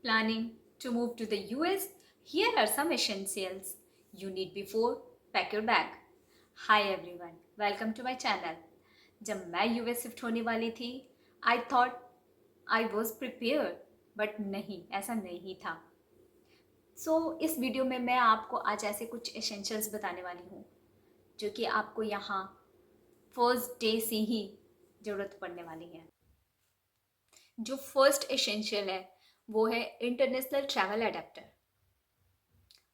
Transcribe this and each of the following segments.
Planning to move to the US? Here are some essentials you need before pack your bag. Hi everyone, welcome to my channel. जब मैं US shift होने वाली थी I thought I was prepare but नहीं, ऐसा नहीं था. इस वीडियो में मैं आपको आज ऐसे कुछ एसेंशियल्स बताने वाली हूँ जो कि आपको यहाँ फर्स्ट डे से ही ज़रूरत पड़ने वाली है. जो फर्स्ट एसेंशियल है वो है इंटरनेशनल ट्रैवल अडेप्टर.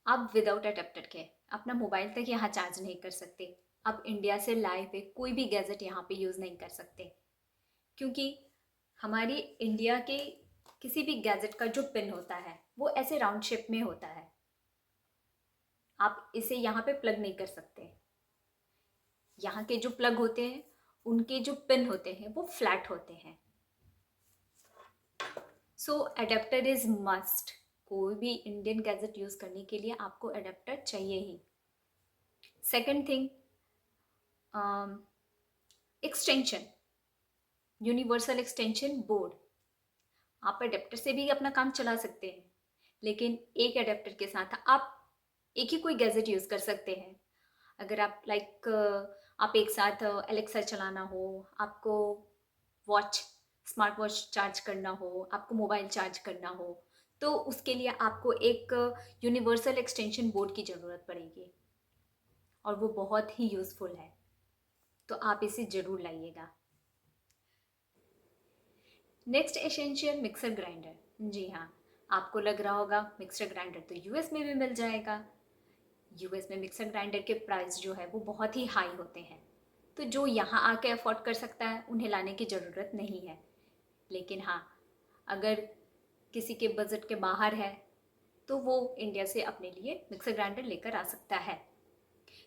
आप विदाउट अडेप्टर के अपना मोबाइल तक यहाँ चार्ज नहीं कर सकते. आप इंडिया से लाए हुए कोई भी गैजेट यहाँ पे यूज़ नहीं कर सकते, क्योंकि हमारी इंडिया के किसी भी गैजेट का जो पिन होता है वो ऐसे राउंड शेप में होता है. आप इसे यहाँ पे प्लग नहीं कर सकते. यहाँ के जो प्लग होते हैं उनके जो पिन होते हैं वो फ्लैट होते हैं. Adapter is must. कोई भी इंडियन गैजेट यूज़ करने के लिए आपको अडेप्टर चाहिए ही. Second thing, extension, universal extension board. आप अडेप्टर से भी अपना काम चला सकते हैं, लेकिन एक अडेप्टर के साथ आप एक ही कोई गैजेट यूज़ कर सकते हैं. अगर आप आप एक साथ एलेक्सा चलाना हो, आपको वॉच स्मार्ट वॉच चार्ज करना हो, आपको मोबाइल चार्ज करना हो, तो उसके लिए आपको एक यूनिवर्सल एक्सटेंशन बोर्ड की ज़रूरत पड़ेगी और वो बहुत ही यूज़फुल है. तो आप इसे ज़रूर लाइएगा. Next essential, mixer grinder. जी हाँ, आपको लग रहा होगा मिक्सर ग्राइंडर तो यूएस में भी मिल जाएगा. यूएस में मिक्सर ग्राइंडर के प्राइस जो है वो बहुत ही हाई होते हैं, तो जो यहाँ आके अफोर्ड कर सकता है उन्हें लाने की ज़रूरत नहीं है. लेकिन हाँ, अगर किसी के बजट के बाहर है तो वो इंडिया से अपने लिए मिक्सर ग्राइंडर लेकर आ सकता है.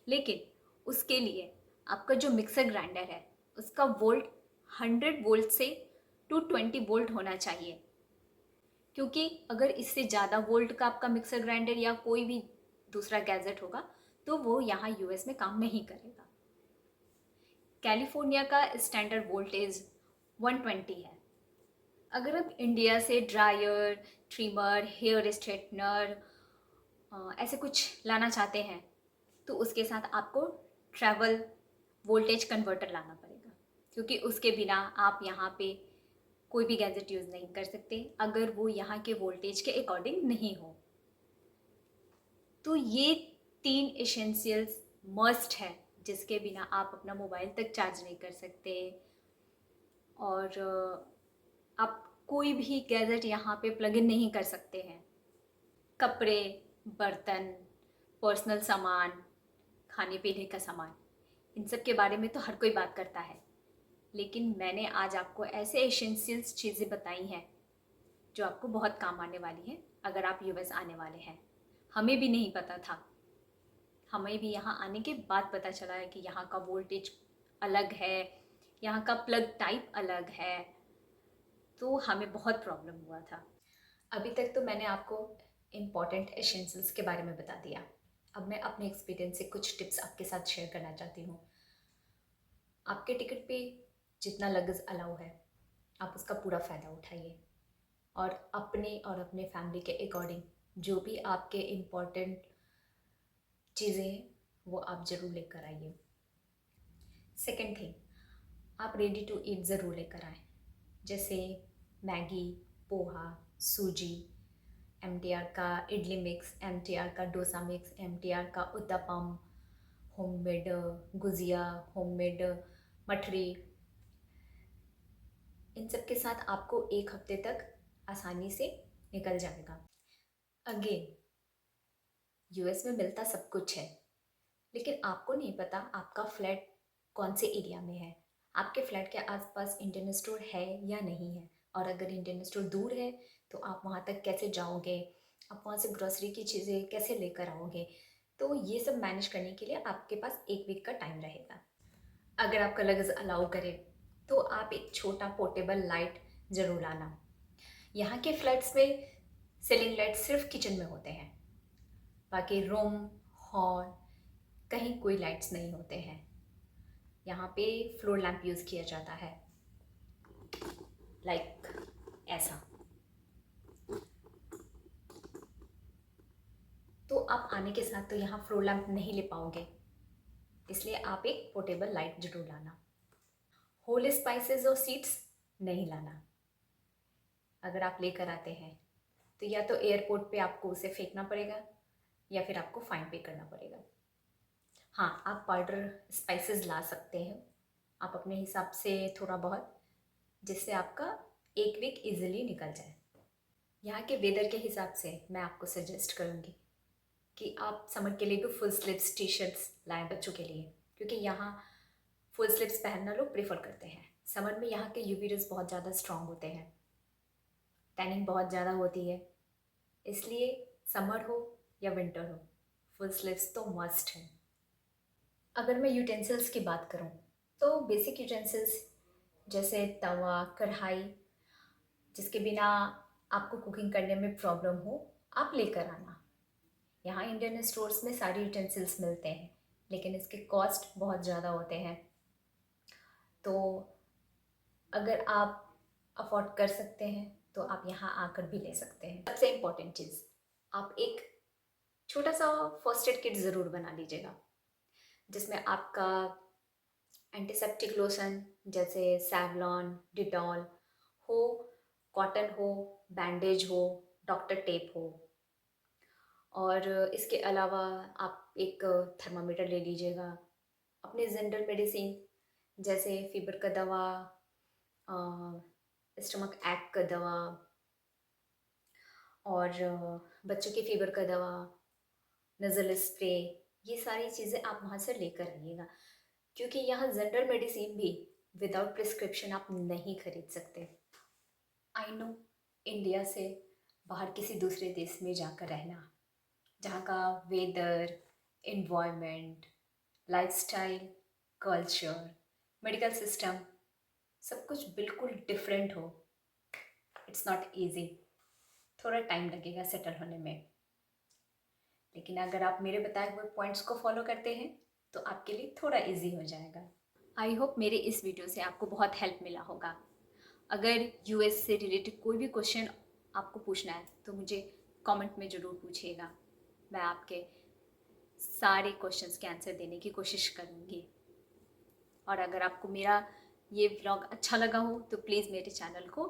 लेकिन उसके लिए आपका जो मिक्सर ग्राइंडर है उसका वोल्ट 100 वोल्ट से 220 वोल्ट होना चाहिए, क्योंकि अगर इससे ज़्यादा वोल्ट का आपका मिक्सर ग्राइंडर या कोई भी दूसरा गैजेट होगा तो वो यहाँ यूएस में काम नहीं करेगा. कैलिफोर्निया का स्टैंडर्ड वोल्टेज 120 है. अगर आप इंडिया से ड्रायर, ट्रिमर, हेयर स्ट्रेटनर ऐसे कुछ लाना चाहते हैं तो उसके साथ आपको ट्रैवल वोल्टेज कन्वर्टर लाना पड़ेगा, क्योंकि उसके बिना आप यहाँ पे कोई भी गैजेट यूज़ नहीं कर सकते अगर वो यहाँ के वोल्टेज के अकॉर्डिंग नहीं हो. तो ये 3 एसेंशियल्स मस्ट है जिसके बिना आप अपना मोबाइल तक चार्ज नहीं कर सकते और आप कोई भी गैजेट यहाँ पे प्लग इन नहीं कर सकते हैं. कपड़े, बर्तन, पर्सनल सामान, खाने पीने का सामान, इन सब के बारे में तो हर कोई बात करता है, लेकिन मैंने आज आपको ऐसे एसेंशियल्स चीज़ें बताई हैं जो आपको बहुत काम आने वाली हैं अगर आप यूएस आने वाले हैं. हमें भी नहीं पता था. हमें भी यहाँ आने के बाद पता चला है कि यहाँ का वोल्टेज अलग है, यहाँ का प्लग टाइप अलग है, तो हमें बहुत प्रॉब्लम हुआ था. अभी तक तो मैंने आपको इम्पॉर्टेंट एसेंशियल्स के बारे में बता दिया. अब मैं अपने एक्सपीरियंस से कुछ टिप्स आपके साथ शेयर करना चाहती हूँ. आपके टिकट पे जितना लगेज अलाउ है आप उसका पूरा फ़ायदा उठाइए और अपने फैमिली के अकॉर्डिंग जो भी आपके इम्पॉर्टेंट चीज़ें हैं वो आप ज़रूर लेकर आइए. सेकेंड थिंग, आप रेडी टू ईट ज़रूर लेकर आएँ, जैसे मैगी, पोहा, सूजी, एमटीआर का इडली मिक्स, एमटीआर का डोसा मिक्स, एमटीआर का उत्तपम, होममेड गुजिया, होममेड मठरी. इन सब के साथ आपको एक हफ्ते तक आसानी से निकल जाएगा. अगेन, यूएस में मिलता सब कुछ है, लेकिन आपको नहीं पता आपका फ्लैट कौन से एरिया में है, आपके फ्लैट के आसपास इंडियन स्टोर है या नहीं है, और अगर इंडियन स्टोर दूर है तो आप वहाँ तक कैसे जाओगे, आप वहाँ से ग्रोसरी की चीज़ें कैसे लेकर आओगे. तो ये सब मैनेज करने के लिए आपके पास एक वीक का टाइम रहेगा. अगर आपका लगेज अलाउ करे तो आप एक छोटा पोर्टेबल लाइट ज़रूर लाना. यहाँ के फ्लैट्स में सीलिंग लाइट सिर्फ किचन में होते हैं, बाकी रूम, हॉल कहीं कोई लाइट्स नहीं होते हैं. यहाँ पे फ्लोर लैंप यूज़ किया जाता है, लाइक ऐसा. आप आने के साथ तो यहाँ फ्लोर लैंप नहीं ले पाओगे, इसलिए आप एक पोर्टेबल लाइट जरूर लाना। होल स्पाइसेस और सीड्स नहीं लाना। अगर आप लेकर आते हैं तो या तो एयरपोर्ट पे आपको उसे फेंकना पड़ेगा या फिर आपको फाइन पे करना पड़ेगा। हाँ, आप पाउडर स्पाइसेस ला सकते हैं आप अपने हिसाब से थोड़ा बहुत, जिससे आपका एक वीक इजीली निकल जाए। यहाँ के वेदर के हिसाब से मैं आपको सजेस्ट करूँगी कि आप समर के लिए भी फुल स्लीव्स टी शर्ट्स लाएँ बच्चों के लिए, क्योंकि यहाँ फुल स्लीव्स पहनना लोग प्रेफर करते हैं। समर में यहाँ के यूवी रेज बहुत ज़्यादा स्ट्रॉन्ग होते हैं, टैनिंग बहुत ज़्यादा होती है, इसलिए समर हो या विंटर हो फुल स्लीव्स तो मस्ट है। अगर मैं यूटेंसिल्स की बात करूँ तो बेसिक यूटेंसिल्स जैसे तवा, कढ़ाई, जिसके बिना आपको कुकिंग करने में प्रॉब्लम हो, आप लेकर आना। यहाँ इंडियन स्टोर्स में सारे यूटेंसिल्स मिलते हैं, लेकिन इसके कॉस्ट बहुत ज़्यादा होते हैं, तो अगर आप अफोर्ड कर सकते हैं तो आप यहाँ आकर भी ले सकते हैं। सबसे इम्पॉर्टेंट चीज़, आप एक छोटा सा फर्स्ट एड किट ज़रूर बना लीजिएगा, जिसमें आपका एंटीसेप्टिक लोशन जैसे सैवलॉन, डिटॉल हो, कॉटन हो, बैंडेज हो, डॉक्टर टेप हो, और इसके अलावा आप एक थर्मामीटर ले लीजिएगा। अपने जनरल मेडिसिन जैसे फीवर का दवा, स्टमक एक्ट का दवा और बच्चों के फीवर का दवा, नज़ल स्प्रे, ये सारी चीज़ें आप वहाँ से लेकर आइएगा, क्योंकि यहाँ जनरल मेडिसिन भी विदाउट प्रिस्क्रिप्शन आप नहीं खरीद सकते। आई नो इंडिया से बाहर किसी दूसरे देश में जाकर रहना, जहाँ का weather, environment, lifestyle, culture, medical system सब कुछ बिल्कुल डिफरेंट हो, इट्स नॉट ईजी। थोड़ा टाइम लगेगा सेटल होने में, लेकिन अगर आप मेरे बताए हुए पॉइंट्स को फॉलो करते हैं तो आपके लिए थोड़ा इजी हो जाएगा। आई होप मेरे इस वीडियो से आपको बहुत हेल्प मिला होगा। अगर यूएस से रिलेटेड कोई भी क्वेश्चन आपको पूछना है तो मुझे कमेंट में ज़रूर पूछिएगा, मैं आपके सारे क्वेश्चंस के आंसर देने की कोशिश करूँगी। और अगर आपको मेरा ये व्लॉग अच्छा लगा हो तो प्लीज़ मेरे चैनल को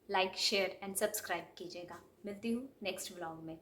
लाइक, शेयर एंड सब्सक्राइब कीजिएगा। मिलती हूँ नेक्स्ट व्लॉग में।